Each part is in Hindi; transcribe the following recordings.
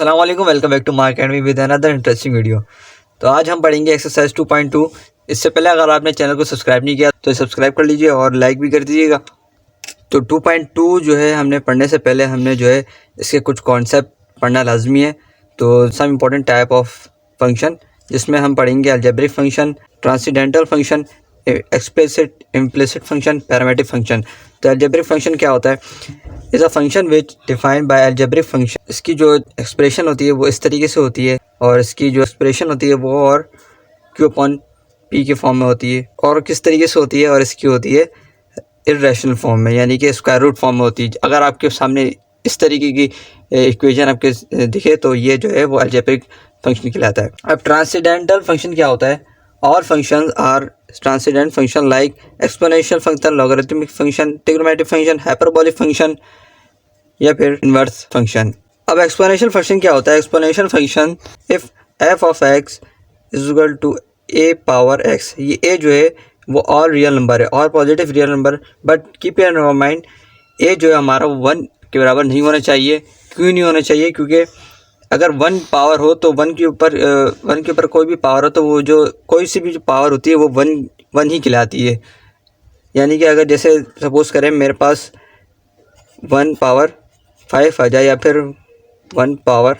अस्सलाम वालेकुम, welcome back to my academy with another interesting video. तो आज हम पढ़ेंगे एक्सरसाइज 2.2। इससे पहले अगर आपने चैनल को सब्सक्राइब नहीं किया तो सब्सक्राइब कर लीजिए और लाइक भी कर दीजिएगा। तो 2.2 जो है हमने पढ़ने से पहले हमने जो है इसके कुछ कॉन्सेप्ट पढ़ना लाजमी है। तो some important type of function जिसमें हम पढ़ेंगे algebraic function, transcendental function, explicit implicit function, parametric function. तो अलजेब्रिक फंक्शन क्या होता है? Is a function which defined by algebraic function. इसकी जो एक्सप्रेशन होती है वो इस तरीके से होती है और इसकी जो एक्सप्रेशन होती है वो और क्यू अपॉन पी के फॉर्म में होती है। और किस तरीके से होती है? और इसकी होती है इर्रेशनल फॉर्म में, यानी कि स्क्वायर रूट फॉर्म में होती है। अगर आपके सामने इस तरीके की इक्वेशन आपके दिखे तो ये जो है वो अलजेब्रिक फंक्शन कहलाता है। अब ट्रांसेंडेंटल फंक्शन क्या होता है? और functions are transcendent function like exponential function, logarithmic function, trigonometric function, hyperbolic function या फिर इन्वर्स फंक्शन। अब एक्सपोनेंशियल फंक्शन क्या होता है? Exponential function if f of x is equal to a power x. ये ए जो है वो और रियल नंबर है और positive real number, but keep in mind a जो है हमारा 1 के बराबर नहीं होना चाहिए। क्यों नहीं होना चाहिए? क्योंकि अगर 1 पावर हो तो 1 के ऊपर कोई भी पावर हो तो वो जो कोई सी भी जो पावर होती है वो 1 ही कहलाती है। यानी कि अगर जैसे सपोज़ करें मेरे पास 1 पावर 5 आ जाए या फिर 1 पावर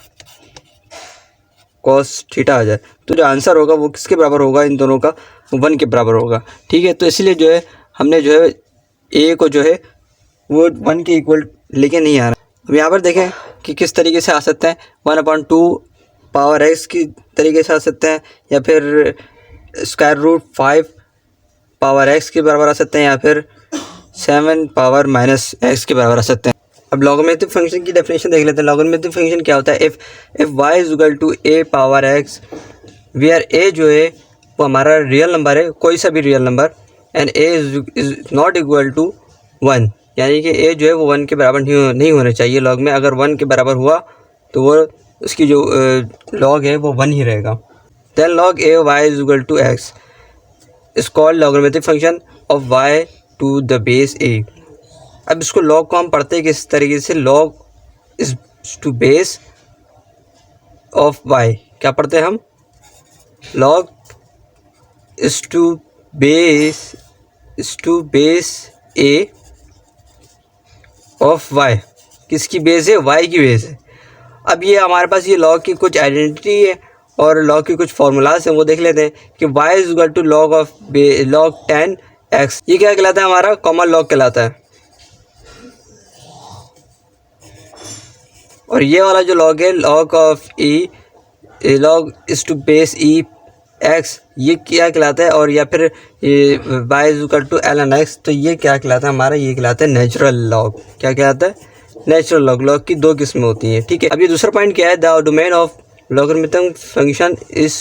cos थीटा आ जाए, तो जो आंसर होगा वो किसके बराबर होगा? इन दोनों का 1 के बराबर होगा। ठीक है, तो इसलिए जो है हमने जो है ए को जो है वो 1 के इक्वल लेके नहीं आ रहा। अब यहाँ पर देखें कि किस तरीके से आ सकते हैं। 1/2 पावर एक्स की तरीके से आ सकते हैं या फिर स्क्वायर रूट 5 पावर एक्स के बराबर आ सकते हैं या फिर 7 पावर माइनस एक्स के बराबर आ सकते हैं। अब लॉगरिथमिक फंक्शन की डेफिनेशन देख लेते हैं। लॉगरिथमिक फंक्शन क्या होता है? If y is equal to a power x, where a जो है वो हमारा रियल नंबर है, कोई सा भी real number, and a is not equal to 1, यानी कि ए जो है वो 1 के बराबर नहीं होना चाहिए। लॉग में अगर 1 के बराबर हुआ तो वो उसकी जो लॉग है वो 1 ही रहेगा। Then log a y is equal to x is called logarithmic function of y to the base a. अब इसको लॉग को हम पढ़ते हैं किस तरीके से? Log is to base of y. क्या पढ़ते हैं हम? Log is to base a of y. किसकी बेस है? वाई की बेस है। अब ये हमारे पास ये लॉग की कुछ आइडेंटिटी है और लॉग की कुछ फार्मूलाज हैं, वो देख लेते हैं कि y is equal to log of log 10x। ये क्या कहलाता है? हमारा कॉमन लॉग कहलाता है। और ये वाला जो लॉग है log of e, log is to base e x, ये क्या कहलाता है? और या फिर y is equal to ln x, तो ये क्या कहलाता है हमारा? ये कहलाता है नेचुरल लॉग। क्या कहलाता है? Natural log. लॉग की 2 किस्में होती हैं। ठीक है, अब ये दूसरा पॉइंट क्या है? The domain of logarithmic function is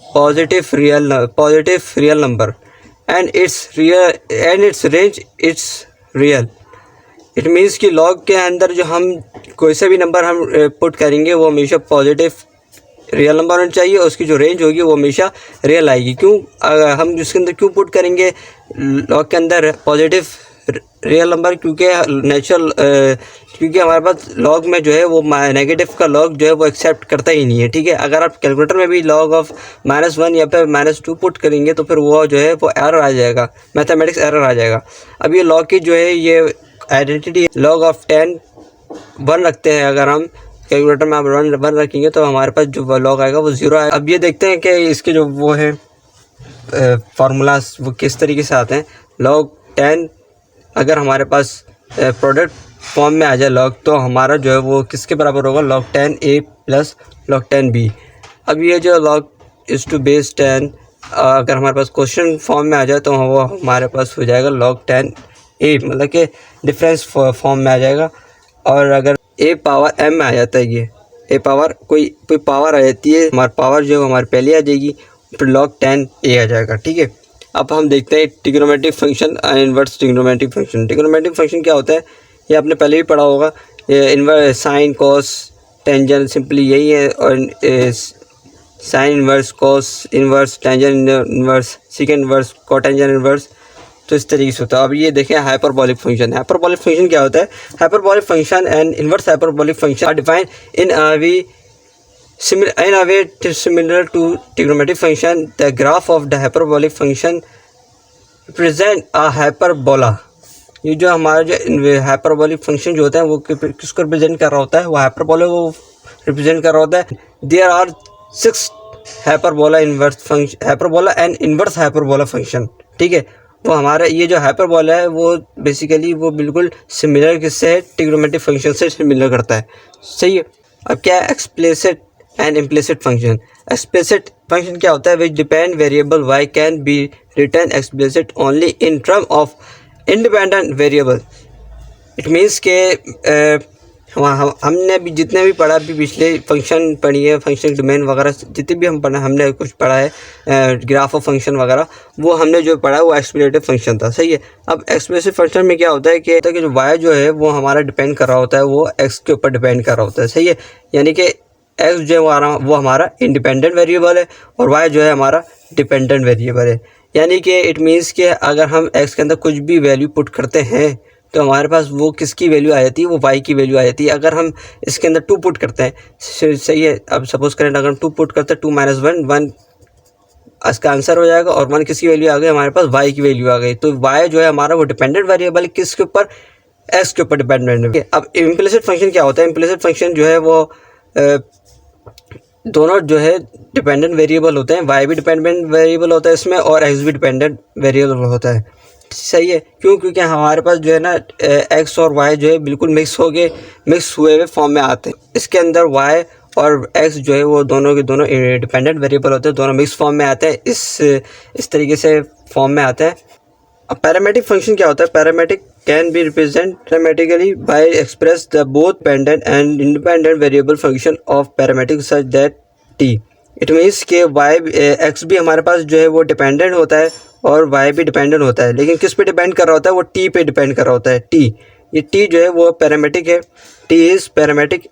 positive real number and it's range it's real. It means कि लॉग के अंदर जो हम कोई सा भी नंबर हम पुट करेंगे वो हमेशा पॉजिटिव रियल नंबर होना चाहिए और उसकी जो रेंज होगी वो हमेशा रियल आएगी। क्यों? हम उसके अंदर क्यों पुट करेंगे लॉग के अंदर पॉजिटिव रियल नंबर? क्योंकि हमारे पास लॉग में जो है वो नेगेटिव का लॉग जो है वो एक्सेप्ट करता ही नहीं है। ठीक है, अगर आप कैलकुलेटर में भी लॉग ऑफ -1 या फिर -2 पुट करेंगे तो फिर वो जो है वो एरर आ जाएगा, मैथमेटिक्स एरर आ जाएगा। अब ये लॉग की जो है ये आइडेंटिटी लॉग ऑफ 10 1 रखते हैं। अगर हम कैलकुलेटर में आप 1 रखेंगे तो हमारे पास जो लॉग आएगा वो 0 आएगा। अब ये देखते हैं कि इसके जो वो है फार्मूलाज वो किस तरीके से आते हैं। लॉग 10 अगर हमारे पास प्रोडक्ट फॉर्म में आ जाए लॉग, तो हमारा जो है वो किसके बराबर होगा? Log 10a plus log 10b। अब ये जो लॉग इज़ टू बेस 10 अगर हमारे पास क्वेश्चन फॉर्म में आ जाए तो वो हमारे पास हो जाएगा लॉग 10a, मतलब कि डिफरेंस फॉर्म में आ जाएगा। और अगर a पावर m में आ जाता है, ये a पावर कोई पावर आ जाती है, हमारी पावर जो है हमारी पहले आ जाएगी, फिर लॉग 10a आ जाएगा। ठीक है, अब हम देखते हैं trigonometric function, inverse trigonometric function. Trigonometric function क्या होता है? ये आपने पहले भी पढ़ा होगा। ये inverse sine cos tangent simply यही है, और sign inverse, cos inverse, tangent inverse, second inverse, cotangent inverse, तो इस तरीके से होता है। अब ये देखें हाइपरबोलिक फंक्शन। हाइपरबोलिक फंक्शन क्या होता है? Hyperbolic function and inverse hyperbolic function are defined in a way similar to trigonometric function. The graph of the hyperbolic function represent a hyperbola. ये जो हमारा जो हाइपरबोलिक फंक्शन जो होता है वो किसको रिप्रेजेंट कर रहा होता है? वो हाइपरबोला को रिप्रेजेंट कर रहा होता है। There are 6 hyperbola inverse function, hyperbola and inverse hyperbola function. ठीक है, वो हमारा ये जो हाइपरबोला है वो बेसिकली वो बिल्कुल सिमिलर किससे है? ट्रिग्नोमेट्रिक फंक्शन से सिमिलर करता है। सही है। अब क्या है explicit and implicit function? Explicit function क्या होता है? Which depend variable y can be written explicit only in term of independent variable. It means के हमने भी जितने भी पढ़ा भी पिछले फंक्शन पढ़ी है, फंक्शन डोमेन वगैरह जितने भी हम पढ़ा, हमने कुछ पढ़ा है ग्राफ ऑफ फंक्शन वगैरह, वो हमने जो पढ़ा है वो एक्सप्लिसिट फंक्शन था। सही है। अब एक्सप्लिसिट फंक्शन में क्या होता है कि जो वाई जो है वो हमारा डिपेंड कर रहा होता है, वो एक्स के ऊपर डिपेंड कर रहा होता है। सही है। यानी कि एक्स जो है वो हमारा इंडिपेंडेंट वेरिएबल है और वाई जो है हमारा डिपेंडेंट वेरिएबल है। यानी कि इट मीन्स कि अगर हम एक्स के अंदर कुछ भी वैल्यू पुट करते हैं तो हमारे पास वो किसकी वैल्यू आ जाती है? वो वाई की वैल्यू आ जाती है। अगर हम इसके अंदर 2 पुट करते हैं, सही है, अब सपोज करें अगर हम 2 पुट करते हैं, 2 - 1 1 इसका आंसर हो जाएगा और 1 किसकी वैल्यू आ गई? हमारे पास वाई की वैल्यू आ गई। तो वाई जो है हमारा वो डिपेंडेंट वेरिएबल किसके ऊपर? एक्स के ऊपर डिपेंडेंट है। अब इम्प्लिसिट फंक्शन क्या होता है? इम्प्लिसिट फंक्शन जो है वो दोनों जो है डिपेंडेंट वेरिएबल होते हैं। वाई भी डिपेंडेंट वेरिएबल होता है इसमें और एक्स भी डिपेंडेंट वेरिएबल होता है। सही है। क्यों? क्योंकि हमारे पास जो है ना एक्स और वाई जो है बिल्कुल मिक्स हुए हुए फॉर्म में आते हैं। इसके अंदर वाई और एक्स जो है वो दोनों के दोनों डिपेंडेंट वेरिएबल होते हैं, दोनों मिक्स फॉर्म में आते हैं, इस तरीके से फॉर्म में आते हैं। अब पैरामेट्रिक फंक्शन क्या होता है? Parametric can be represented parametrically by express the both dependent and independent variable function of parametric such that t. It means के वाई एक्स भी हमारे पास जो है वो डिपेंडेंट होता है और वाई भी डिपेंडेंट होता है, लेकिन किस पे डिपेंड कर रहा होता है? वो टी पे डिपेंड कर रहा होता है। टी, ये टी जो है वो पैरामेट्रिक है। T is parametric.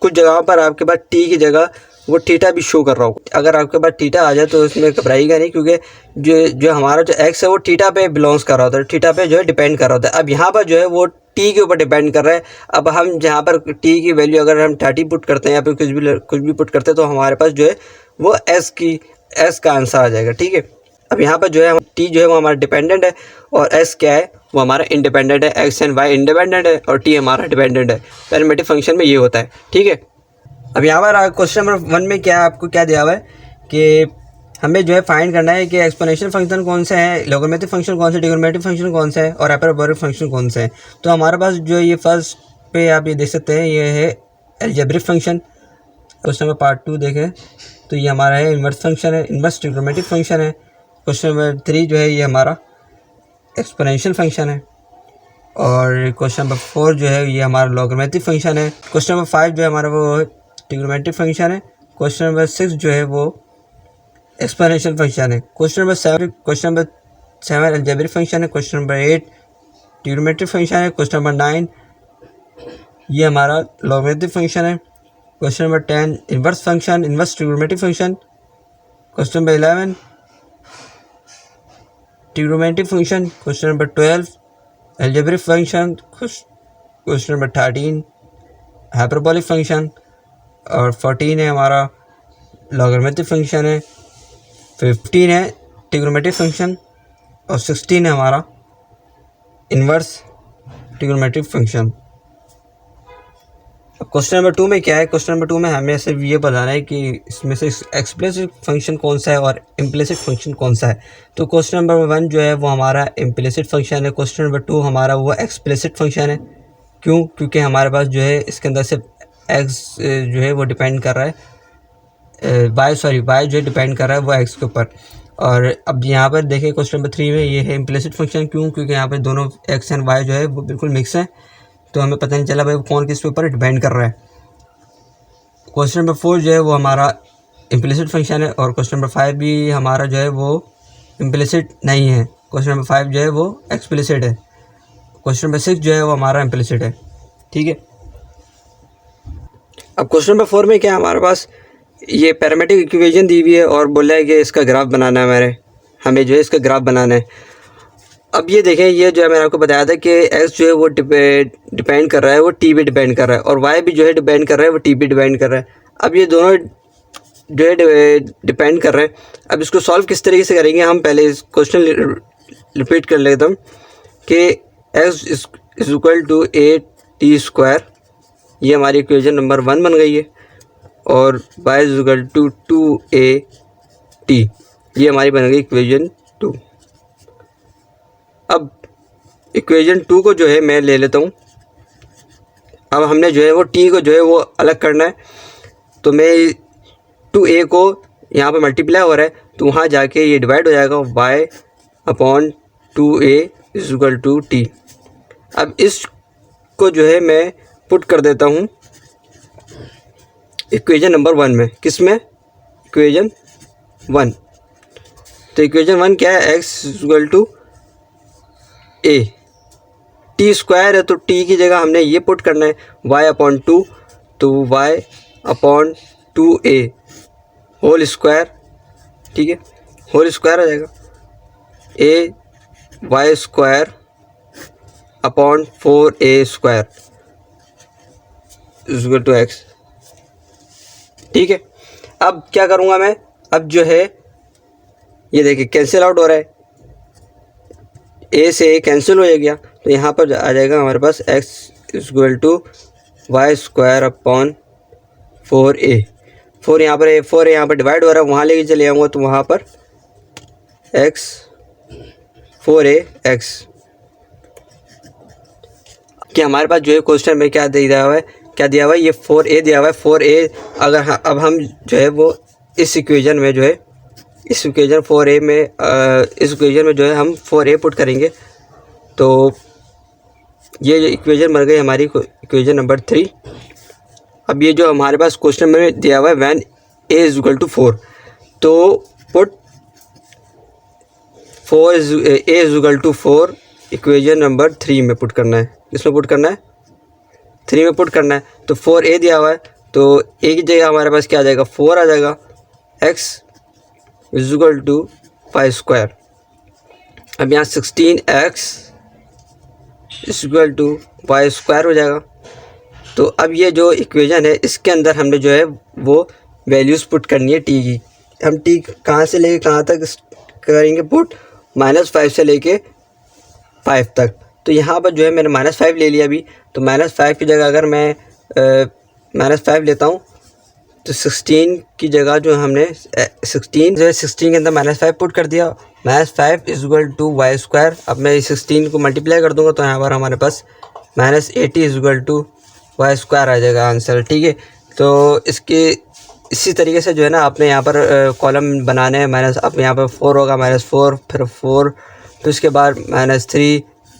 कुछ जगहों पर आपके पास टी की जगह वो थीटा भी शो कर रहा हो। अगर आपके पास थीटा आ जाए तो उसमें घबराइएगा नहीं, क्योंकि जो हमारा जो एक्स है वो थीटा पे बिलोंग्स कर रहा होता है, थीटा पे जो है डिपेंड कर रहा होता है। अब यहाँ पर जो है वो टी के ऊपर डिपेंड कर रहा है। अब हम जहाँ पर टी की वैल्यू अगर हम 30 पुट करते हैं या फिर कुछ भी पुट करते हैं तो हमारे पास जो है वो एस का आंसर आ जाएगा। ठीक है। अब यहाँ पर जो है टी जो है वो हमारा डिपेंडेंट है और एस क्या है? वो हमारा इंडिपेंडेंट है। एक्स एंड वाई इंडिपेंडेंट है और टी हमारा डिपेंडेंट है। पैरामेट्रिक फंक्शन में ये होता है। ठीक है। अब यहाँ पर क्वेश्चन नंबर 1 में आपको क्या दिया हुआ है कि हमें जो है फाइंड करना है कि एक्सपोनेंशियल फंक्शन कौन से हैं, लोगरिथमिक फंक्शन कौन से, ट्रिग्नोमेट्रिक फंक्शन कौन सा है और हाइपरबोलिक फंक्शन कौन से हैं। तो हमारे पास जो ये फर्स्ट पे आप ये देख सकते हैं ये है algebraic function. Question number part 2 देखें तो ये हमारा है इन्वर्स फंक्शन है, इन्वर्स ट्रिग्नोमेट्रिक फंक्शन है। क्वेश्चन नंबर 3 जो है ये हमारा एक्सपोनेंशियल फंक्शन है और क्वेश्चन नंबर 4 जो है ये हमारा लोगरिथमिक फंक्शन है। क्वेश्चन नंबर 5 जो है हमारा वो ट्रिग्नोमेट्रिक फंक्शन है। क्वेश्चन नंबर 6 जो है वो एक्सपोनेंशियल फंक्शन है। क्वेश्चन नंबर 7 अलजेब्रिक फंक्शन है। क्वेश्चन नंबर 8 ट्रिग्नोमेट्रिक फंक्शन है। क्वेश्चन नंबर 9 ये हमारा लोगरिथमिक फंक्शन है। Question number 10 inverse function, inverse trigonometric function. Question number 11 trigonometric function. Question number 12 algebraic function. Question number 13 hyperbolic function और 14 है हमारा लॉगरिथमिक फंक्शन है। 15 है ट्रिग्नोमेट्रिक फंक्शन और 16 है हमारा इन्वर्स ट्रिग्नोमेट्रिक फंक्शन। अब क्वेश्चन नंबर 2 में क्या है? क्वेश्चन नंबर 2 में हमें सिर्फ ये बताना है कि इसमें से एक्सप्लिसिट फंक्शन कौन सा है और इम्प्लिसिट फंक्शन कौन सा है। तो क्वेश्चन नंबर 1 जो है वो हमारा इम्प्लिसिट फंक्शन है। क्वेश्चन नंबर 2 हमारा वो एक्सप्लिसिट फंक्शन है। क्यों? क्योंकि हमारे पास जो है इसके अंदर सिर्फ एक्स जो है वो डिपेंड कर रहा है, वाई जो है डिपेंड कर रहा है वो एक्स के ऊपर। और अब यहाँ पर देखें क्वेश्चन नंबर 3 में ये है इम्प्लिसिट फंक्शन। क्यों? क्योंकि यहाँ पर दोनों एक्स एंड वाई जो है वो बिल्कुल मिक्स हैं, तो हमें पता नहीं चला भाई कौन किस ऊपर डिपेंड कर रहा है। क्वेश्चन नंबर 4 जो है वो हमारा इम्प्लिसिट फंक्शन है और क्वेश्चन नंबर 5 भी हमारा जो है वो इम्प्लिसिट नहीं है। क्वेश्चन नंबर 5 जो है वो एक्सप्लिसिट है। क्वेश्चन नंबर 6 जो है वो हमारा इम्प्लिसिट है। ठीक है। अब क्वेश्चन नंबर 4 में क्या है? हमारे पास ये पैरामेट्रिक इक्वेशन दी हुई है और बोला है कि इसका ग्राफ बनाना है, हमें जो है इसका ग्राफ बनाना है। अब ये देखें, ये जो है मैंने आपको बताया था कि x जो है वो डिपेंड कर रहा है, वो t पे डिपेंड कर रहा है, और y भी जो है डिपेंड कर रहा है, वो t पे डिपेंड कर रहा है। अब ये दोनों जो है डिपेंड कर रहे हैं। अब इसको सॉल्व किस तरीके से करेंगे, हम पहले इस क्वेश्चन रिपीट कर लेता हूँ कि x is equal to a² ये हमारी इक्वेशन नंबर 1 बन गई है, और y is equal to 2at ये हमारी बन गई इक्वेशन 2। अब इक्वेशन 2 को जो है मैं ले लेता हूँ। अब हमने जो है वो t को जो है वो अलग करना है, तो मैं 2a को यहाँ पर मल्टीप्लाई हो रहा है तो वहाँ जाके ये डिवाइड हो जाएगा, y upon 2a is equal to t। अब इसको जो है मैं पुट कर देता हूँ इक्वेशन नंबर 1 में। किस में? इक्वेशन 1। तो इक्वेशन 1 क्या है? x is equal to a, t² है तो t की जगह हमने ये पुट करना है y अपॉन 2, तो y upon 2a whole square, ठीक है, होल स्क्वायर आ जाएगा, a y² upon 4a² is equal to x, ठीक है। अब क्या करूँगा मैं? अब जो है ये देखिए कैंसिल आउट हो रहा है, a से a कैंसिल हो गया, तो यहाँ पर आ जाएगा हमारे पास x is equal to y² upon 4a। 4 यहाँ पर 4 यहाँ पर डिवाइड हो रहा है, वहाँ लेके चले जाऊँगा तो वहाँ पर x 4ax। कि हमारे पास जो है क्वेश्चन में क्या दिया हुआ है, क्या दिया हुआ है? ये 4a दिया हुआ है। 4a अगर अब हम जो है वो इस इक्वेशन में जो है इस इक्वेशन 4a में इस इक्वेशन में जो है हम 4a पुट करेंगे, तो ये इक्वेशन बन गई हमारी इक्वेशन नंबर 3। अब ये जो हमारे पास क्वेश्चन में दिया हुआ है when a is equal to 4, तो put a is equal to 4 equation number 3 में पुट करना है। किसमें पुट करना है? 3 में पुट करना है। तो 4a दिया हुआ है, तो a की जगह हमारे पास क्या आ जाएगा? 4 आ जाएगा, x इज इक्वल टू 5²। अब यहाँ 16x is equal to y² हो जाएगा। तो अब ये जो इक्वेशन है इसके अंदर हमने जो है वो वैल्यूज़ पुट करनी है t की। हम t कहाँ से लेके कहाँ तक करेंगे पुट? -5 से लेके 5 तक। तो यहाँ पर जो है मैंने -5 ले लिया अभी, तो -5 की जगह अगर मैं -5 लेता हूँ तो 16 की जगह जो हमने 16 जो है 16 के अंदर -5 पुट कर दिया, -5 इज इक्वल टू y²। अब मैं 16 को मल्टीप्लाई कर दूंगा तो यहाँ पर हमारे पास -80 इज इक्वल टू y² आ जाएगा आंसर, ठीक है। तो इसके इसी तरीके से जो है ना आपने यहाँ पर कॉलम बनाने हैं। माइनस अब यहाँ पर 4 होगा, -4 फिर 4, तो इसके बाद -3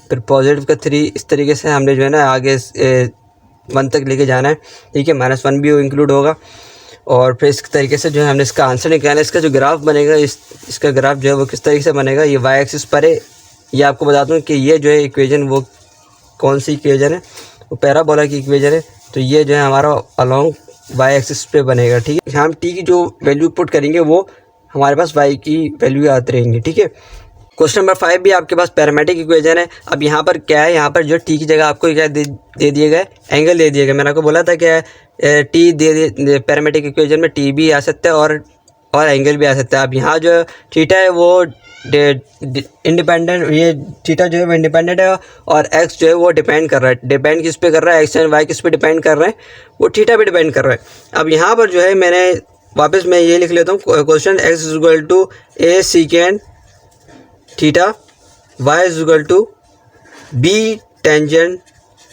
फिर पॉजिटिव का 3, इस तरीके से हमने जो है ना आगे 1 तक लेके जाना है, ठीक है। -1 भी इंक्लूड होगा, और फिर इस तरीके से जो है हमने इसका आंसर निकालना है। इसका जो ग्राफ बनेगा इसका ग्राफ जो है वो किस तरीके से बनेगा, ये y एक्सिस पर है। ये आपको बता दूँ कि ये जो है इक्वेशन वो कौन सी इक्वेशन है, वो पैराबोला की इक्वेशन है। तो ये जो है हमारा अलॉन्ग y एक्सिस पे बनेगा, ठीक है। हम t की जो वैल्यू पुट करेंगे वो हमारे पास y की वैल्यू आती रहेंगी, ठीक है। क्वेश्चन नंबर 5 भी आपके पास पैरामेट्रिक इक्वेशन है। अब यहाँ पर क्या है, यहाँ पर जो t की जगह आपको क्या दे दिए गए? एंगल दे दिए गए। मैंने आपको बोला था क्या t दे पैरामेट्रिक इक्वेशन में t भी आ सकता है और एंगल भी आ सकता है। अब यहाँ जो थीटा है वो इंडिपेंडेंट, ये थीटा जो है वो इंडिपेंडेंट है, और x जो है वो डिपेंड कर रहा है। डिपेंड किस पे कर रहा है? x एंड y किस पे डिपेंड कर रहे हैं? वो थीटा पे डिपेंड कर रहा है। अब यहाँ पर जो है मैंने वापस मैं ये लिख लेता हूँ question, x is equal to a secant theta, y is equal to b tangent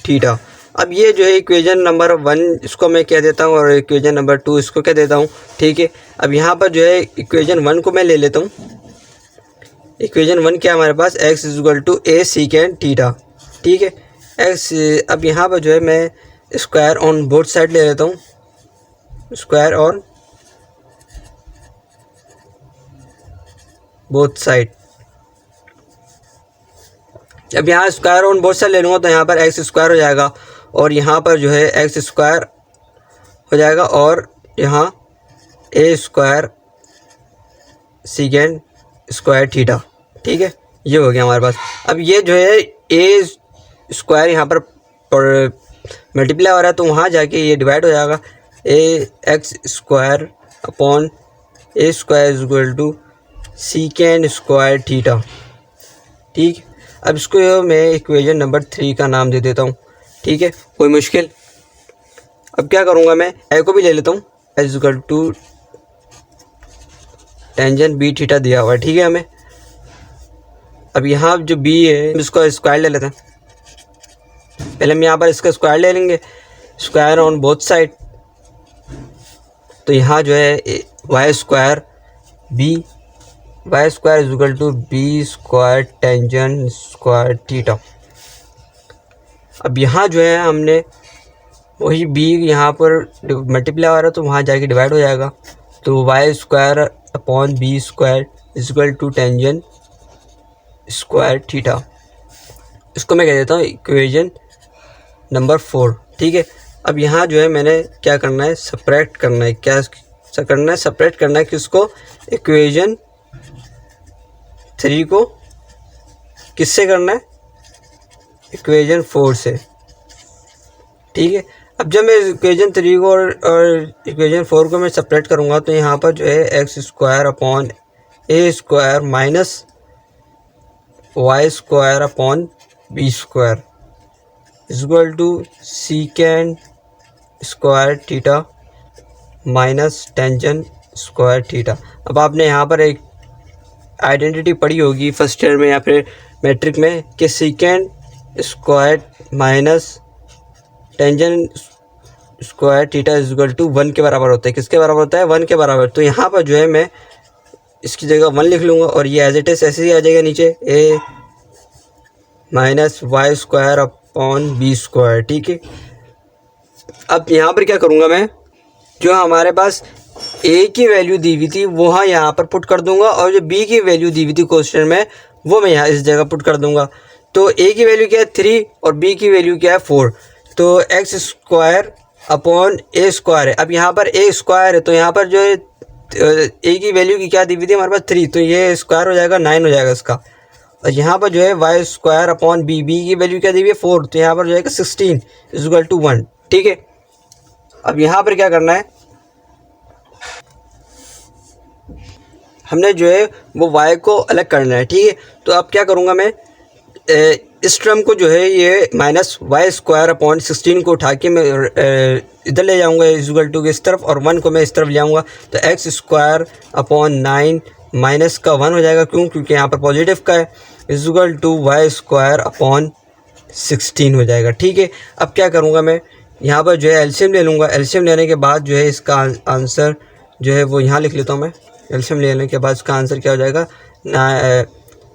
theta. अब ये जो है इक्वेशन नंबर 1 इसको मैं कह देता हूँ, और इक्वेशन नंबर 2 इसको कह देता हूँ, ठीक है। अब यहाँ पर जो है इक्वेशन 1 को मैं ले लेता हूँ। इक्वेशन 1 क्या हमारे पास? x is equal to a secant theta, ठीक है। x अब यहाँ पर जो है मैं स्क्वायर ऑन बोथ साइड ले लेता हूँ, स्क्वायर ऑन बोथ साइड। अब यहाँ स्क्वायर ऑन बोथ साइड ले लूँगा तो यहाँ पर x² हो जाएगा, और यहाँ पर जो है x² हो जाएगा, और यहाँ a² सीकेंड स्क्वायर थीटा, ठीक है। ये हो गया हमारे पास। अब ये जो है ए स्क्वायर यहाँ पर मल्टीप्लाई हो रहा है तो वहाँ जाके ये डिवाइड हो जाएगा। A x square upon a square is equal to secant square theta. ठीक, अब इसको मैं इक्वेशन नंबर 3 का नाम दे देता हूँ। ठीक है, कोई मुश्किल। अब क्या करूँगा, मैं ए को भी ले लेता हूँ, is equal to tangent b theta दिया हुआ है। ठीक है हमें। अब यहाँ जो बी है इसको स्क्वायर ले लेते हैं। पहले हम यहाँ पर इसका स्क्वायर ले लेंगे, स्क्वायर ऑन बोथ साइड। तो यहाँ जो है y square b, y square is equal to b square tangent square theta. अब यहाँ जो है हमने वही बी यहाँ पर मल्टीप्लाई हो रहा है तो वहाँ जाके डिवाइड हो जाएगा। तो y square upon b square is equal to tangent square theta. इसको मैं कह देता हूँ इक्वेशन नंबर 4। ठीक है, अब यहाँ जो है मैंने क्या करना है, सपरेट करना है। क्या करना है, सपरेट करना है किसको, इक्वेशन 3 को किससे करना है, इक्वेशन 4 से। ठीक है, अब जब मैं इक्वेशन 3 को और इक्वेशन 4 को मैं सेपरेट करूँगा तो यहाँ पर जो है x square upon a square minus y square upon b square is equal to secant square theta minus tangent square theta. अब आपने यहाँ पर एक आइडेंटिटी पढ़ी होगी फर्स्ट ईयर में या फिर मैट्रिक में कि secant square minus tangent square theta is equal to 1 के बराबर होता है। किसके बराबर होता है, 1 के बराबर। तो यहाँ पर जो है मैं इसकी जगह 1 लिख लूँगा और ये एज इट इज ऐसे ही आ जाएगा नीचे, a minus y square upon b square. ठीक है, अब यहाँ पर क्या करूँगा मैं, जो हमारे पास ए की वैल्यू दी हुई थी वहाँ यहाँ पर पुट कर दूंगा और जो बी की वैल्यू दी हुई थी क्वेश्चन में वो मैं यहाँ इस जगह पुट कर दूंगा। तो ए की वैल्यू क्या है 3 और बी की वैल्यू क्या है 4। तो x square upon a square है। अब यहाँ पर ए स्क्वायर है तो यहाँ पर जो है ए की वैल्यू की क्या दी हुई थी हमारे पास 3, तो ये स्क्वायर हो जाएगा 9 हो जाएगा इसका। और यहाँ पर जो है y square upon b, b की वैल्यू क्या दी हुई है 4, तो यहाँ पर जो है 16 इज इक्वल टू 1। ठीक है, अब यहाँ पर क्या करना है, हमने जो है वो y को अलग करना है। ठीक है, तो अब क्या करूँगा मैं, इस टर्म को जो है ये माइनस वाई स्क्वायर अपॉन 16 को उठा के मैं इधर ले जाऊँगा इज इक्वल टू इस तरफ और 1 को मैं इस तरफ ले आऊँगा। तो एक्स स्क्वायर अपॉन 9 माइनस का 1 हो जाएगा, क्योंकि यहाँ पर पॉजिटिव का है, is equal to y square upon 16 हो जाएगा। ठीक है, अब क्या करूँगा मैं, यहाँ पर जो है एलसीएम ले लूँगा। एलसीएम लेने के बाद जो है इसका आंसर जो है वो यहाँ लिख लेता हूँ मैं। एलसीएम लेने के बाद इसका आंसर क्या हो जाएगा,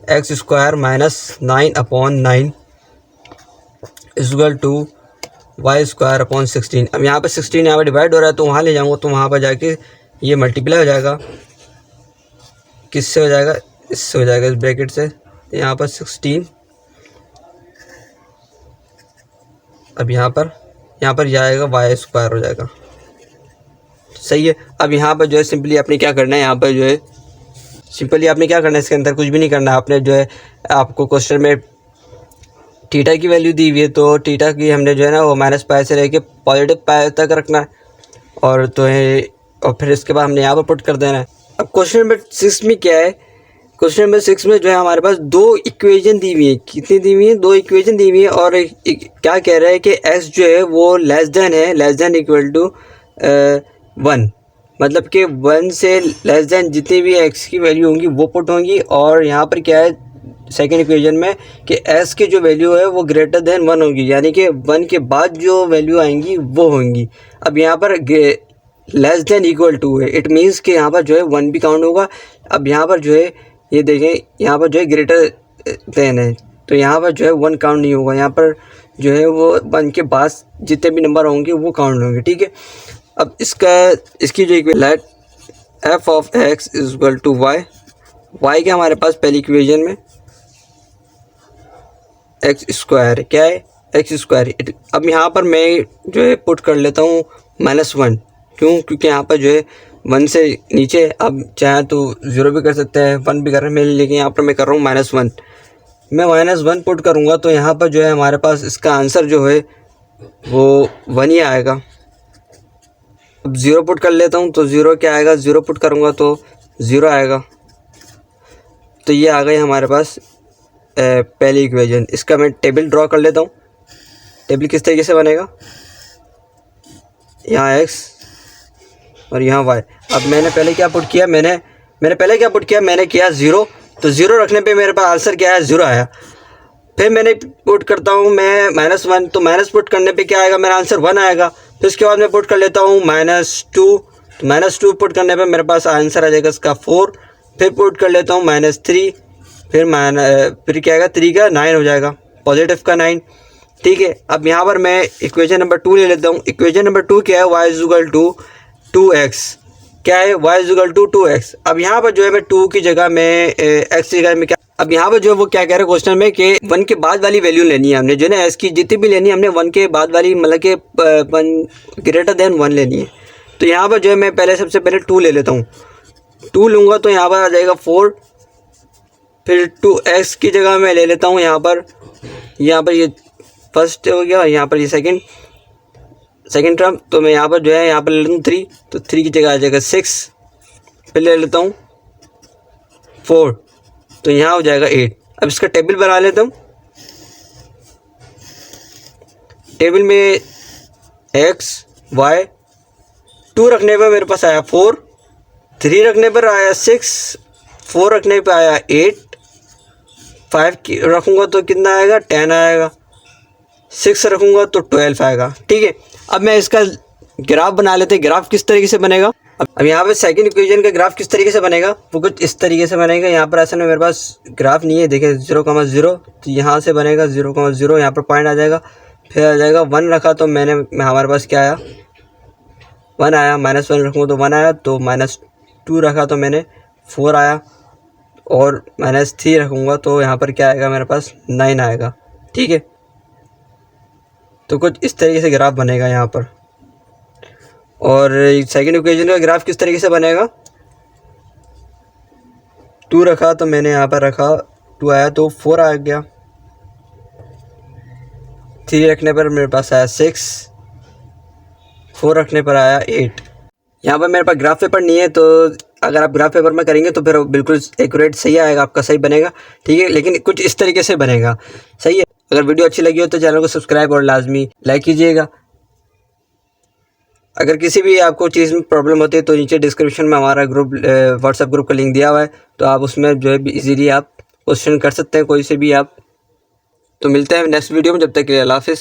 x square minus 9 upon 9 is equal to y square upon 16। अब यहाँ पर 16 यहाँ पर डिवाइड हो रहा है तो वहाँ ले जाऊँगा तो वहाँ पर जाके ये मल्टीप्लाई हो जाएगा। किससे हो जाएगा, इससे हो जाएगा, इस ब्रैकेट से। यहाँ पर 16, अब यहाँ पर जाएगा वाई स्क्वायर हो जाएगा। सही है, अब यहाँ पर जो है सिंपली आपने क्या करना है, यहाँ पर जो है सिंपली आपने क्या करना है, इसके अंदर कुछ भी नहीं करना है। आपने जो है आपको क्वेश्चन में थीटा की वैल्यू दी हुई है तो थीटा की हमने जो है ना वो माइनस पाई से लेके पॉजिटिव पाई तक रखना है और तो है, और फिर इसके बाद हमने यहाँ पर पुट कर देना है। अब क्वेश्चन नंबर 6 में क्या है, क्वेश्चन नंबर 6 में जो है हमारे पास 2 इक्वेशन दी हुई है। कितनी दी हुई है, 2 इक्वेशन दी हुई है और क्या कह रहा है कि एक्स जो है वो लेस देन इक्वल टू 1, मतलब कि 1 से लेस देन जितनी भी एक्स की वैल्यू होंगी वो पुट होंगी। और यहाँ पर क्या है सेकंड इक्वेशन में कि एस की जो वैल्यू है वो ग्रेटर देन 1 होगी, यानी कि 1 के बाद जो वैल्यू आएंगी वो होंगी। अब यहाँ पर लेस देन इक्वल टू है, इट मीन्स कि यहाँ पर जो है 1 भी काउंट होगा। अब यहाँ पर जो है ये देखें, यहाँ पर जो है ग्रेटर देन है तो यहाँ पर जो है 1 काउंट नहीं होगा, यहाँ पर जो है वो 1 के बाद जितने भी नंबर होंगे वो काउंट होंगे। ठीक है, अब इसकी जो let f of x is equal to y के हमारे पास पहली इक्वेशन में एक्स स्क्वायर है, क्या है एक्स स्क्वायर। अब यहाँ पर मैं जो है पुट कर लेता हूँ -1, क्योंकि यहाँ पर जो है 1 से नीचे, अब चाहे तो 0 भी कर सकते हैं 1 भी कर रहे हैं, लेकिन यहाँ पर मैं कर रहा हूँ -1। मैं -1 पुट करूँगा तो यहाँ पर जो है हमारे पास इसका आंसर जो है वो 1 ही आएगा। अब 0 पुट कर लेता हूँ तो 0 क्या आएगा, 0 पुट करूँगा तो 0 आएगा। तो ये आ गई हमारे पास पहली इक्वेशन। इसका मैं टेबल ड्रॉ कर लेता हूँ। टेबल किस तरीके से बनेगा, यहाँ x और यहाँ y। अब मैंने पहले क्या पुट किया, मैंने किया 0, तो 0 रखने पे मेरे पास आंसर क्या है, 0 आया। फिर मैंने पुट करता हूँ मैं -1, तो माइनस पुट करने पे क्या आएगा, मेरा आंसर 1 आएगा। फिर उसके बाद मैं पुट कर लेता हूँ -2, तो -2 पुट करने पे मेरे पास आंसर आ जाएगा इसका 4। फिर पुट कर लेता हूँ -3, फिर क्या आएगा, 3 का 9 हो जाएगा, पॉजिटिव का 9। ठीक है, अब यहाँ पर मैं इक्वेशन नंबर 2 ले लेता हूँ। इक्वेशन नंबर 2 क्या है, y = 2x। क्या है, y = 2x। अब यहाँ पर जो है मैं 2 की जगह में x की जगह में क्या, अब यहाँ पर जो है वो क्या कह रहे हैं क्वेश्चन में कि 1 के बाद वाली वैल्यू लेनी है हमने, जो है ना s की जितनी भी लेनी है हमने 1 के बाद वाली, मतलब कि 1 > 1 लेनी है। तो यहाँ पर जो है मैं सबसे पहले 2 ले लेता हूँ। 2 लूँगा तो यहाँ पर आ जाएगा 4। फिर 2x की जगह मैं ले लेता हूँ यहाँ पर ये फर्स्ट हो गया, यहाँ पर ये सेकेंड टर्म। तो मैं यहाँ पर जो है यहाँ पर ले लेता हूँ 3, तो 3 की जगह आ जाएगा 6। फिर ले लेता हूँ 4, तो यहाँ हो जाएगा 8। अब इसका टेबल बना लेता हूँ। टेबल में x y, 2 रखने पर मेरे पास आया 4, 3 रखने पर आया 6, 4 रखने पर आया 8, 5 रखूँगा तो कितना आएगा, 10 आएगा, 6 रखूँगा तो 12 आएगा। ठीक है, अब मैं इसका ग्राफ बना लेते हैं। ग्राफ किस तरीके से बनेगा, अब यहाँ पे सेकंड इक्वेशन का ग्राफ किस तरीके से बनेगा, वो कुछ इस तरीके से बनेगा। यहाँ पर असल में मेरे पास ग्राफ नहीं है, देखें 0,0, तो यहाँ से बनेगा 0,0, यहाँ पर पॉइंट आ जाएगा। फिर आ जाएगा 1 रखा तो हमारे पास क्या आया, 1 आया। -1 रखूँगा तो 1 आया। तो -2 रखा तो मैंने 4 आया, और -3 रखूँगा तो यहाँ पर क्या आएगा, मेरे पास 9 आएगा। ठीक है, तो कुछ इस तरीके से ग्राफ बनेगा यहाँ पर। और सेकंड इक्वेशन का ग्राफ किस तरीके से बनेगा, 2 रखा तो मैंने यहाँ पर रखा, 2 आया तो 4 आ गया। 3 रखने पर मेरे पास आया 6, 4 रखने पर आया 8। यहाँ पर मेरे पास ग्राफ पेपर नहीं है, तो अगर आप ग्राफ पेपर में करेंगे तो फिर बिल्कुल एक्यूरेट सही आएगा, आपका सही बनेगा। ठीक है, लेकिन कुछ इस तरीके से बनेगा। सही है, अगर वीडियो अच्छी लगी हो तो चैनल को सब्सक्राइब और लाजमी लाइक कीजिएगा। अगर किसी भी आपको चीज़ में प्रॉब्लम होती है तो नीचे डिस्क्रिप्शन में हमारा ग्रुप, व्हाट्सएप ग्रुप का लिंक दिया हुआ है, तो आप उसमें जो है इजीली आप क्वेश्चन कर सकते हैं कोई से भी आप। तो मिलते हैं नेक्स्ट वीडियो में, जब तक के लिए अल्लाह हाफिज़।